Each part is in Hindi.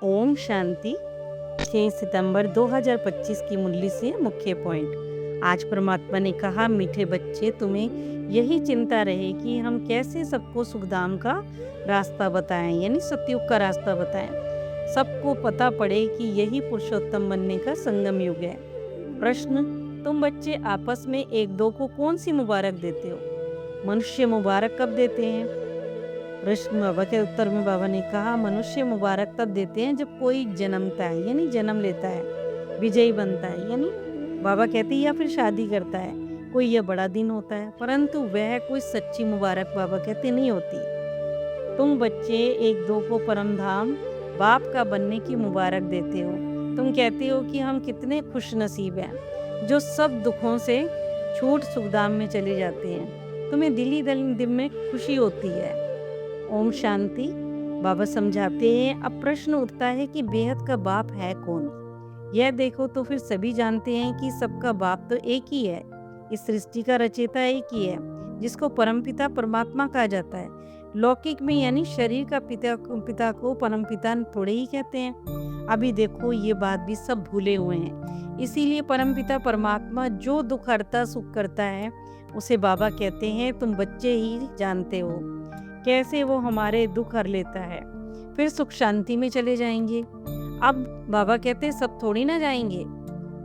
ओम शांति। 6 सितंबर 2025 की मुरली से मुख्य पॉइंट। आज परमात्मा ने कहा, मीठे बच्चे, तुम्हें यही चिंता रहे कि हम कैसे सबको सुखधाम का रास्ता बताएं, यानी सतयुग का रास्ता बताएं। सबको पता पड़े कि यही पुरुषोत्तम बनने का संगम युग है। प्रश्न, तुम बच्चे आपस में एक दो को कौन सी मुबारक देते हो? मनुष्य मुबारक कब देते हैं? प्रश्न बाबा के उत्तर में बाबा ने कहा, मनुष्य मुबारक तब देते हैं जब कोई जन्मता है, यानी जन्म लेता है, विजयी बनता है, यानी बाबा कहते हैं, या फिर शादी करता है, कोई यह बड़ा दिन होता है, परंतु वह कोई सच्ची मुबारक बाबा कहते नहीं होती। तुम बच्चे एक दो को परम धाम बाप का बनने की मुबारक देते हो। तुम कहते हो कि हम कितने खुश नसीब हैं जो सब दुखों से छूट सुखधाम में चले जाते हैं। तुम्हें दिल में खुशी होती है। ओम शांति। बाबा समझाते हैं, अब प्रश्न उठता है कि बेहद का बाप है कौन? यह देखो तो फिर सभी जानते हैं कि सबका बाप तो एक ही है। इस सृष्टि का रचयिता एक ही है, जिसको परमपिता परमात्मा कहा जाता है। लौकिक में यानी शरीर का पिता को परमपिता थोड़े ही कहते हैं। अभी देखो ये बात भी सब भूले हुए हैं। इसीलिए परमपिता परमात्मा जो दुख हरता सुख करता है उसे बाबा कहते हैं, तुम बच्चे ही जानते हो कैसे वो हमारे दुख हर लेता है, फिर सुख शांति में चले जाएंगे। अब बाबा कहते सब थोड़ी ना जाएंगे,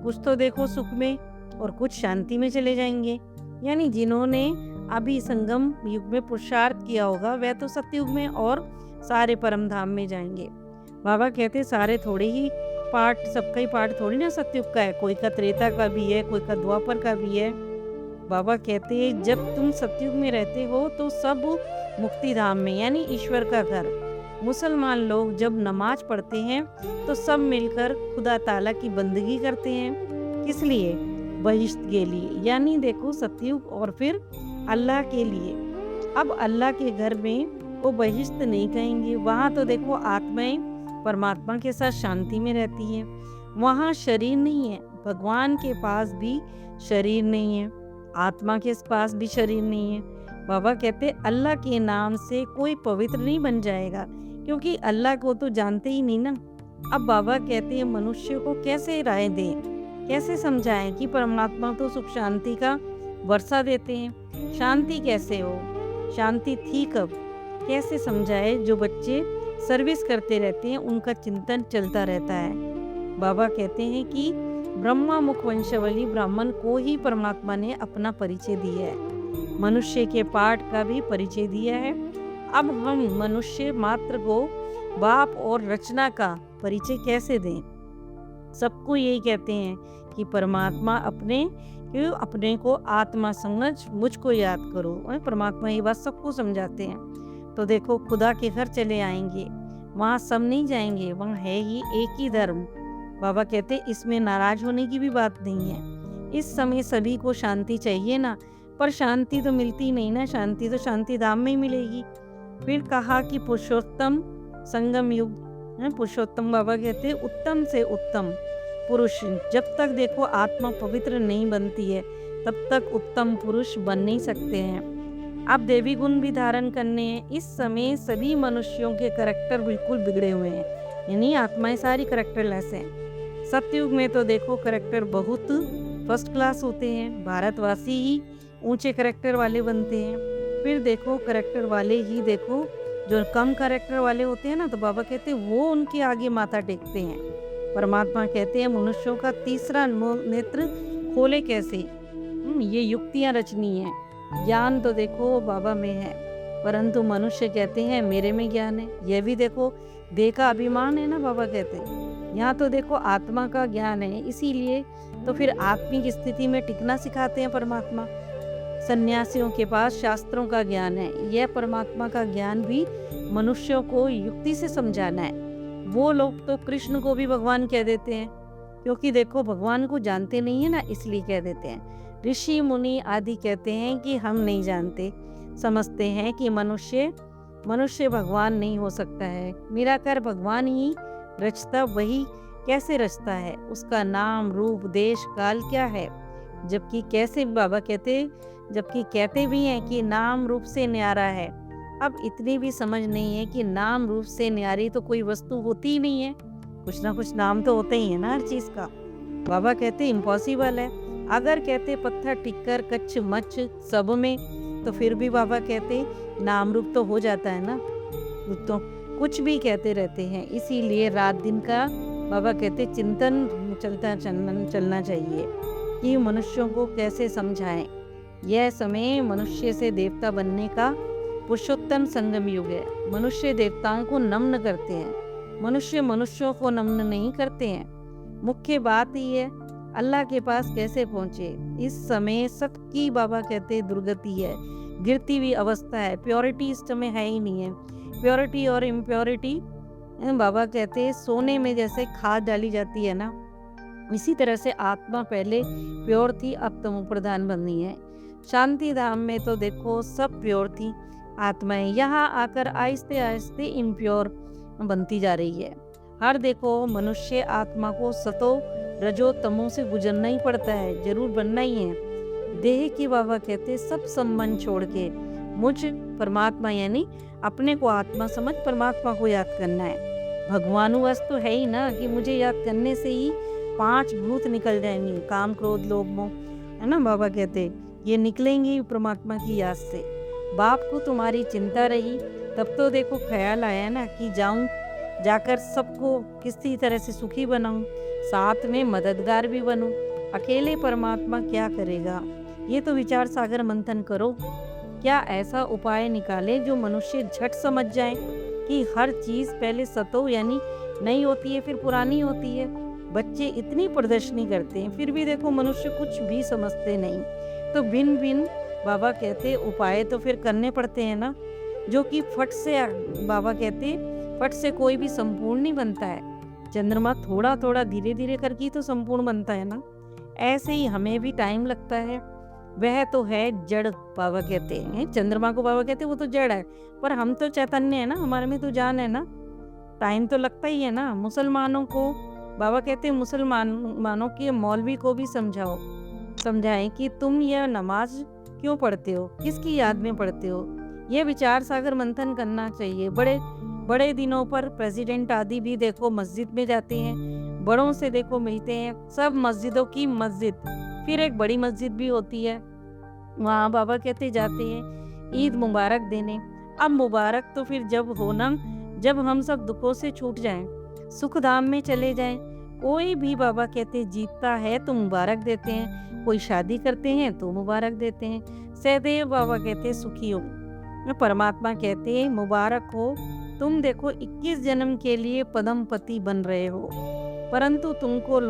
कुछ तो देखो सुख में और कुछ शांति में चले जाएंगे। यानी जिन्होंने अभी संगम युग में पुरुषार्थ किया होगा वह तो सतयुग में और सारे परम धाम में जाएंगे। बाबा कहते सारे थोड़े ही पार्ट, सबका ही पार्ट थोड़ी ना सतयुग का है, कोई का त्रेता का भी है, कोई का द्वापर का भी है। बाबा कहते हैं जब तुम सतयुग में रहते हो तो सब मुक्ति धाम में, यानी ईश्वर का घर। मुसलमान लोग जब नमाज पढ़ते हैं तो सब मिलकर खुदा ताला की बंदगी करते हैं। किस लिए? बहिश्त के लिए, यानी देखो सतयुग और फिर अल्लाह के लिए। अब अल्लाह के घर में वो बहिश्त नहीं कहेंगे, वहाँ तो देखो आत्माएं परमात्मा के साथ शांति में रहती हैं। वहाँ शरीर नहीं है, भगवान के पास भी शरीर नहीं है, आत्मा के पास भी शरीर नहीं है। बाबा कहते अल्लाह के नाम से कोई पवित्र नहीं बन जाएगा, क्योंकि अल्लाह को तो जानते ही नहीं ना। अब बाबा कहते हैं मनुष्य को कैसे राय दें, कैसे समझाएं कि परमात्मा तो सुख शांति का वर्षा देते हैं। शांति कैसे हो? शांति थी कब? कैसे समझाए? जो बच्चे सर्विस करते रहते हैं उनका चिंतन चलता रहता है। बाबा कहते हैं कि ब्रह्मा मुख वंशावली ब्राह्मण को ही परमात्मा ने अपना परिचय दिया है, मनुष्य के पाठ का भी परिचय दिया है। अब हम मनुष्य मात्र को बाप और रचना का परिचय कैसे दें? सबको यही कहते हैं कि परमात्मा अपने को आत्मा समझ मुझको याद करो। परमात्मा ये बात सबको समझाते हैं। तो देखो खुदा के घर चले आएंगे, वहाँ सब नहीं जाएंगे, वहाँ है ही एक ही धर्म। बाबा कहते इसमें नाराज होने की भी बात नहीं है। इस समय सभी को शांति चाहिए ना, पर शांति तो मिलती नहीं ना, शांति तो शांति धाम में ही मिलेगी। फिर कहा कि पुरुषोत्तम संगम युग, पुरुषोत्तम बाबा कहते उत्तम से उत्तम पुरुष। जब तक देखो आत्मा पवित्र नहीं बनती है तब तक उत्तम पुरुष बन नहीं सकते हैं। अब देवी गुण भी धारण करने हैं। इस समय सभी मनुष्यों के करैक्टर बिल्कुल बिगड़े हुए हैं, यानी आत्माएं सारी करैक्टरलेस हैं। सतयुग में तो देखो करैक्टर बहुत फर्स्ट क्लास होते हैं, भारतवासी ही ऊंचे करैक्टर वाले बनते हैं। फिर देखो करैक्टर वाले ही देखो जो कम करैक्टर वाले होते हैं ना, तो बाबा कहते हैं वो उनके आगे माथा टेकते हैं। परमात्मा कहते हैं मनुष्यों का तीसरा नेत्र खोले कैसे? ये युक्तियां रचनी है। ज्ञान तो देखो बाबा में है, परंतु मनुष्य कहते हैं मेरे में ज्ञान है। यह भी देखो देह का अभिमान है ना, बाबा कहते हैं यहाँ तो देखो आत्मा का ज्ञान है। इसीलिए तो फिर आत्मिक स्थिति में टिकना सिखाते हैं परमात्मा। सन्यासियों के पास शास्त्रों का ज्ञान है, यह परमात्मा का ज्ञान भी मनुष्यों को युक्ति से समझाना है। वो लोग तो कृष्ण को भी भगवान कह देते हैं, क्योंकि देखो भगवान को जानते नहीं है ना, इसलिए कह देते हैं। ऋषि मुनि आदि कहते हैं कि हम नहीं जानते, समझते हैं कि मनुष्य भगवान नहीं हो सकता है। निराकार भगवान ही रचता, वही कैसे रचता है? उसका नाम रूप देश काल क्या है? जबकि कैसे बाबा कहते भी हैं कि नाम रूप से न्यारा है। अब इतनी भी समझ नहीं है कि नाम रूप से न्यारी तो कोई वस्तु होती ही नहीं है। कुछ ना कुछ नाम तो होते ही है ना हर चीज का। बाबा कहते इम्पॉसिबल है। अगर कहते पत्थर टिक्कर कच्छ मच्छ सब में, तो फिर भी बाबा कहते नाम रूप तो हो जाता है ना। तो कुछ भी कहते रहते हैं, इसीलिए रात दिन का बाबा कहते चिंतन चलना चाहिए कि मनुष्यों को कैसे समझाएं। यह समय मनुष्य से देवता बनने का पुरुषोत्तम संगम युग है। मनुष्य देवताओं को नम्न करते हैं, मनुष्य मनुष्यों को नम्न नहीं करते हैं। मुख्य बात ही है अल्लाह के पास कैसे पहुंचे। इस समय सबकी बाबा कहते दुर्गति है, गिरती हुई अवस्था है। प्योरिटी इस समय है ही नहीं है। प्योरिटी और इम्प्योरिटी बाबा कहते सोने में जैसे खाद डाली जाती है ना, इसी तरह से आत्मा पहले प्योर थी, अब तमो प्रधान बनी है। शांति धाम में तो देखो सब प्योर थी आत्माएं, यहाँ आकर आहिस्ते आहिस्ते इम्प्योर बनती जा रही है। हर देखो मनुष्य आत्मा को सतो रजो तमो से गुजरना ही पड़ता है, जरूर बनना ही है। देह की बाबा कहते सब संबंध छोड़ के मुझ परमात्मा यानी अपने को आत्मा समझ परमात्मा को याद करना है। भगवानुवश तो है ही ना कि मुझे याद करने से ही 5 भूत निकल जाएंगे, काम क्रोध लोभ मोह, है ना। बाबा कहते ये निकलेंगे ही परमात्मा की याद से। बाप को तुम्हारी चिंता रही, तब तो देखो ख्याल आया ना कि जाऊं जाकर सबको किसी तरह से सुखी बनाऊं, साथ में मददगार भी बनूं। अकेले परमात्मा क्या करेगा, ये तो विचार सागर मंथन करो। क्या ऐसा उपाय निकाले जो मनुष्य झट समझ जाए कि हर चीज पहले सतो यानी नई होती है फिर पुरानी होती है। बच्चे इतनी प्रदर्शनी करते हैं फिर भी देखो मनुष्य कुछ भी समझते नहीं। तो भिन्न भिन्न बाबा कहते उपाय तो फिर करने पड़ते हैं ना, जो कि फट से बाबा कहते फट से कोई भी संपूर्ण नहीं बनता है। चंद्रमा थोड़ा थोड़ा धीरे धीरे करके तो संपूर्ण बनता है ना, ऐसे ही हमें भी टाइम लगता है। वह तो है जड़, बाबा कहते हैं चंद्रमा को बाबा कहते वो तो जड़ है, पर हम तो चैतन्य है ना, हमारे में तो जान है ना। टाइम तो लगता ही है ना। मुसलमानों को बाबा कहते हैं मुसलमानों के मौलवी को भी समझाएं कि तुम यह नमाज क्यों पढ़ते हो, किसकी याद में पढ़ते हो। यह विचार सागर मंथन करना चाहिए। बड़े बड़े दिनों पर प्रेसिडेंट आदि भी देखो मस्जिद में जाते हैं, बड़ों से देखो मिलते हैं। सब मस्जिदों की मस्जिद, फिर एक बड़ी मस्जिद भी होती है, वहाँ बाबा कहते जाते हैं ईद मुबारक देने। अब मुबारक तो फिर जब हो ना, जब हम सब दुखों से छूट जाएं, सुख धाम में चले जाएं। कोई भी बाबा कहते जीतता है तो मुबारक देते हैं, कोई शादी करते हैं तो मुबारक देते हैं। सहदेव बाबा कहते सुखी हो। परमात्मा कहते मुबारक हो, तुम देखो 21 जन्म के लिए पदम पति बन रहे हो, परंतु तुमको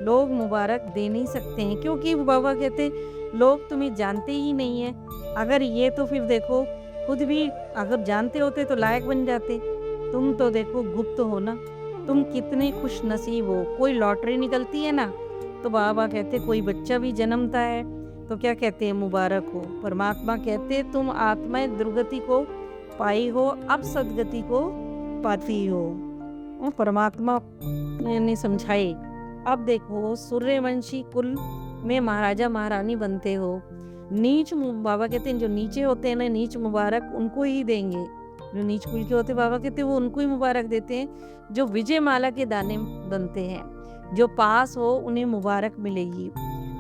लोग मुबारक दे नहीं सकते हैं, क्योंकि बाबा कहते लोग तुम्हें जानते ही नहीं है। अगर ये तो फिर देखो खुद भी अगर जानते होते तो लायक बन जाते। तुम तो देखो गुप्त हो ना, तुम कितने खुश नसीब हो। कोई लॉटरी निकलती है ना, तो बाबा कहते कोई बच्चा भी जन्मता है तो क्या कहते हैं मुबारक हो। परमात्मा कहते तुम आत्मा दुर्गति को पाई हो, अब सदगति को पाती हो। और परमात्मा ने समझाए। अब देखो सूर्यवंशी कुल में महाराजा महारानी बनते हो। नीच बाबा कहते हैं जो नीचे होते हैं ना, नीच मुबारक उनको ही देंगे। जो नीच कुल के होते बाबा कहते हैं वो उनको ही मुबारक देते हैं। जो विजय माला के दाने बनते हैं, जो पास हो उन्हें मुबारक मिलेगी,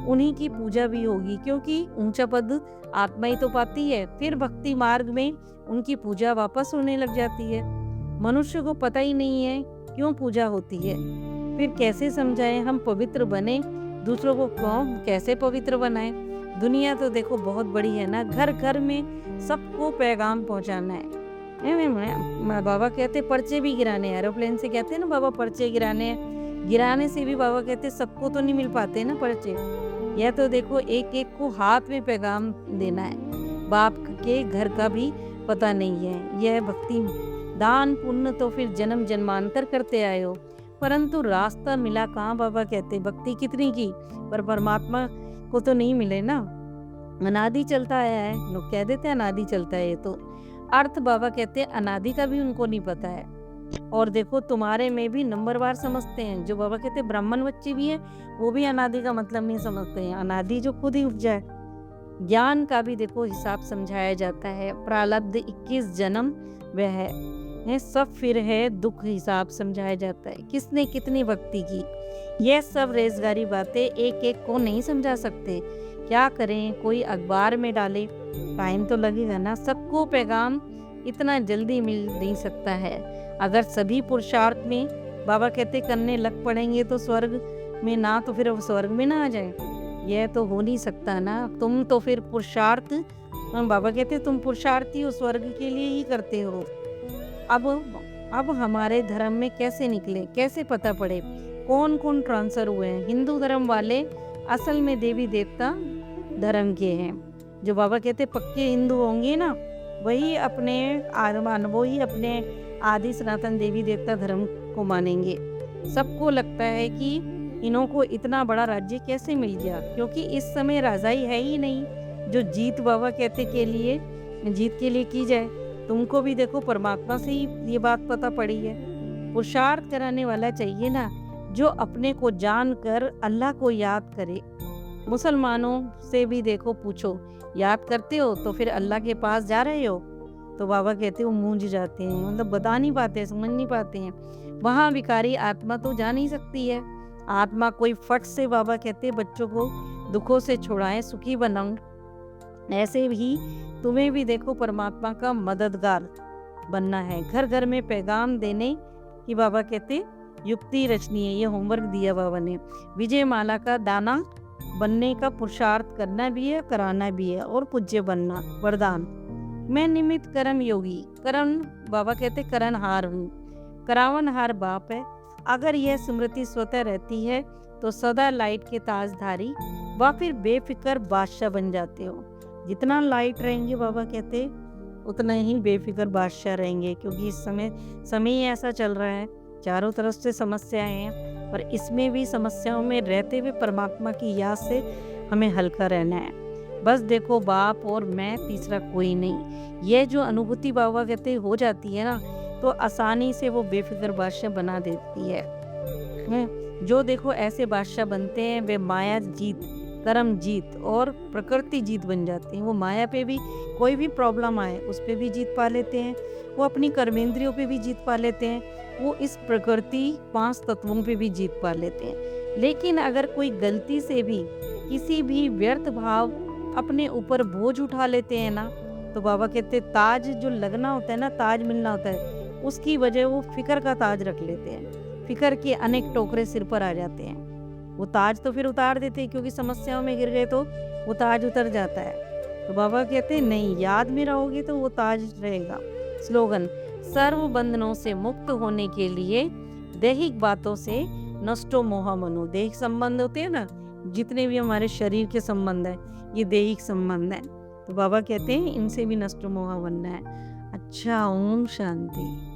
उन्हीं की पूजा भी होगी, क्योंकि ऊंचा पद आत्मा ही तो पाती है। फिर भक्ति मार्ग में उनकी पूजा वापस होने लग जाती है। मनुष्य को पता ही नहीं है क्यों पूजा होती है। फिर कैसे समझाएं हम पवित्र बने, दूसरों को कौन कैसे पवित्र बनाएं। दुनिया तो देखो बहुत बड़ी है ना, घर घर में सबको पैगाम पहुंचाना है। बाबा कहते पर्चे भी गिराने, एरोप्लेन से कहते हैं ना बाबा पर्चे गिराने से भी बाबा कहते सबको तो नहीं मिल पाते ना पर्चे। यह तो देखो एक एक को हाथ में पैगाम देना है। बाप के घर का भी पता नहीं है। यह भक्ति दान पुण्य तो फिर जन्म जन्मांतर करते आए हो, परंतु रास्ता मिला कहाँ। बाबा कहते भक्ति कितनी की, पर परमात्मा को तो नहीं मिले ना। अनादि चलता आया है, लोग कह देते हैं अनादि चलता है। ये तो अर्थ बाबा कहते हैं अनादि का भी उनको नहीं पता है। और देखो तुम्हारे में भी नंबरवार समझते हैं। जो बाबा कहते हैं ब्राह्मण बच्चे भी हैं, वो भी अनादि का मतलब नहीं समझते हैं। अनादि जो खुद ही उपजा है। ज्ञान का भी देखो हिसाब समझाया जाता है। प्रारब्ध 21 जन्म वह है। है, सब फिर है दुख हिसाब समझाया जाता है, किसने कितनी भक्ति की। यह सब रेजगारी बातें एक एक को नहीं समझा सकते। क्या करें, कोई अखबार में डाले, टाइम तो लगेगा ना। सबको पैगाम इतना जल्दी मिल नहीं सकता है। अगर सभी पुरुषार्थ में बाबा कहते करने लग पड़ेंगे तो स्वर्ग में ना, तो फिर स्वर्ग में ना आ जाए, यह तो हो नहीं सकता ना। तुम तो फिर पुरुषार्थ, बाबा कहते तुम पुरुषार्थी हो, स्वर्ग के लिए ही करते हो। अब हमारे धर्म में कैसे निकले, कैसे पता पड़े कौन कौन ट्रांसफर हुए हैं। हिंदू धर्म वाले असल में देवी देवता धर्म के हैं। जो बाबा कहते पक्के हिंदू होंगे ना, वही अपने आदि सनातन देवी देवता धर्म को मानेंगे। सबको लगता है कि इन्हों को इतना बड़ा राज्य कैसे मिल गया, क्योंकि इस समय राजाई है ही नहीं जो जीत बाबा कहते जीत के लिए की जाए। तुमको भी देखो परमात्मा से ही ये बात पता पड़ी है। पुरुषार्थ कराने वाला चाहिए ना, जो अपने को जान कर अल्लाह को याद करे। मुसलमानों से भी देखो पूछो, याद करते हो तो फिर अल्लाह के पास जा रहे हो? तो बाबा कहते वो मूंझ जाते हैं, मतलब बता नहीं पाते, समझ नहीं पाते हैं। वहाँ विकारी आत्मा तो जा नहीं सकती है। आत्मा कोई फट से बाबा कहते बच्चों को दुखों से छुड़ाएं, सुखी बनाऊं। ऐसे ही तुम्हें भी देखो परमात्मा का मददगार बनना है। घर घर में पैगाम देने की बाबा कहते युक्ति रचनी है। ये होमवर्क दिया बाबा ने। विजय माला का दाना बनने का पुरुषार्थ करना भी है, कराना भी है, और पूज्य बनना वरदान। मैं निमित्त कर्म योगी, करण बाबा कहते करणहार हूँ। करावनहार बाप है। अगर यह स्मृति स्वतः रहती है तो सदा लाइट के ताजधारी व फिर बेफिक्र बादशाह बन जाते हो। जितना लाइट रहेंगे बाबा कहते उतना ही बेफिक्र बादशाह रहेंगे, क्योंकि इस समय ही ऐसा चल रहा है, चारों तरफ से समस्याएं हैं, पर इसमें भी समस्याओं में रहते हुए परमात्मा की याद से हमें हल्का रहना है। बस देखो बाप और मैं, तीसरा कोई नहीं। यह जो अनुभूति बाबा कहते हो जाती है ना, तो आसानी से वो बेफिक्र बादशाह बना देती है। जो देखो ऐसे बादशाह बनते हैं वे माया जीत, कर्म जीत और प्रकृति जीत बन जाते हैं। वो माया पे भी कोई भी प्रॉब्लम आए उस पे भी जीत पा लेते हैं, वो अपनी कर्मेंद्रियों पे भी जीत पा लेते हैं, वो इस प्रकृति 5 तत्वों पे भी जीत पा लेते हैं। लेकिन अगर कोई गलती से भी किसी भी व्यर्थ भाव अपने ऊपर बोझ उठा लेते हैं ना, तो बाबा कहते ताज जो लगना होता है ना, ताज मिलना होता है, उसकी वजह वो फिक्र का ताज रख लेते हैं। फिक्र के अनेक टोकरे सिर पर आ जाते हैं। वो ताज तो फिर उतार देते हैं, क्योंकि समस्याओं में गिर गए तो वो ताज उतर जाता है। तो बाबा कहते हैं नहीं, याद में रहोगे तो वो ताज रहेगा। स्लोगन, सर्व बंधनों से मुक्त होने के लिए दैहिक बातों से नष्टो मोह मनो। दैहिक संबंध होते हैं ना, जितने भी हमारे शरीर के संबंध है, ये दैहिक संबंध है। तो बाबा कहते हैं इनसे भी नष्टो मोह बनना है। अच्छा, ओम शांति।